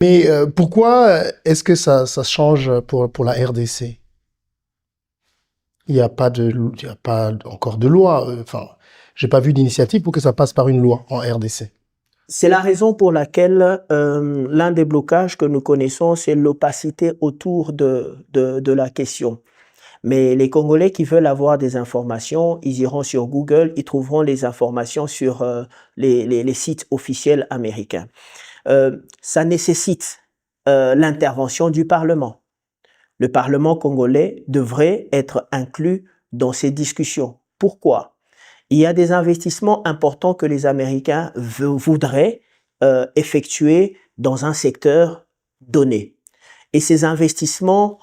Mais pourquoi est-ce que ça change pour la RDC? Il y a pas encore de loi. Enfin, j'ai pas vu d'initiative pour que ça passe par une loi en RDC. C'est la raison pour laquelle l'un des blocages que nous connaissons, c'est l'opacité autour de la question. Mais les Congolais qui veulent avoir des informations, ils iront sur Google, ils trouveront les informations sur les sites officiels américains. Ça nécessite l'intervention du Parlement. Le Parlement congolais devrait être inclus dans ces discussions. Pourquoi? Il y a des investissements importants que les Américains voudraient effectuer dans un secteur donné. Et ces investissements,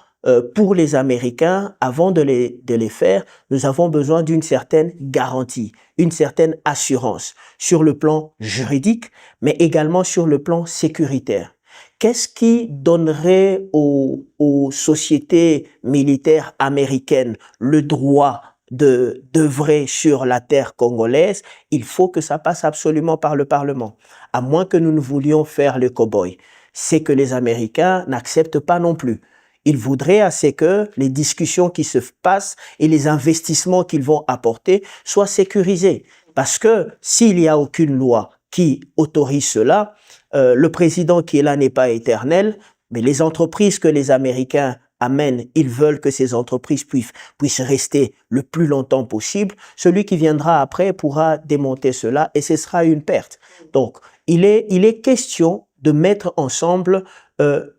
pour les Américains, avant de les faire, nous avons besoin d'une certaine garantie, une certaine assurance sur le plan juridique, mais également sur le plan sécuritaire. Qu'est-ce qui donnerait aux sociétés militaires américaines le droit d'œuvrer sur la terre congolaise? Il faut que ça passe absolument par le Parlement. À moins que nous ne voulions faire le cow-boy. C'est que les Américains n'acceptent pas non plus. Ils voudraient assez que les discussions qui se passent et les investissements qu'ils vont apporter soient sécurisés. Parce que s'il n'y a aucune loi qui autorise cela, le président qui est là n'est pas éternel, mais les entreprises que les Américains amènent, ils veulent que ces entreprises puissent rester le plus longtemps possible. Celui qui viendra après pourra démonter cela et ce sera une perte. Donc, il est question de mettre ensemble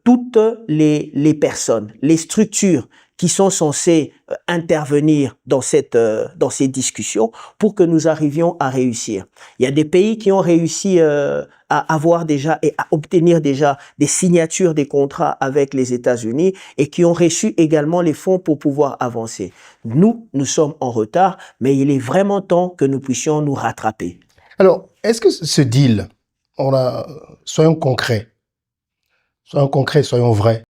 toutes les personnes, les structures qui sont censées intervenir dans ces discussions pour que nous arrivions à réussir. Il y a des pays qui ont réussi à avoir déjà et à obtenir déjà des signatures des contrats avec les États-Unis et qui ont reçu également les fonds pour pouvoir avancer. Nous sommes en retard, mais il est vraiment temps que nous puissions nous rattraper. Alors, est-ce que ce deal, soyons concrets, soyons vrais.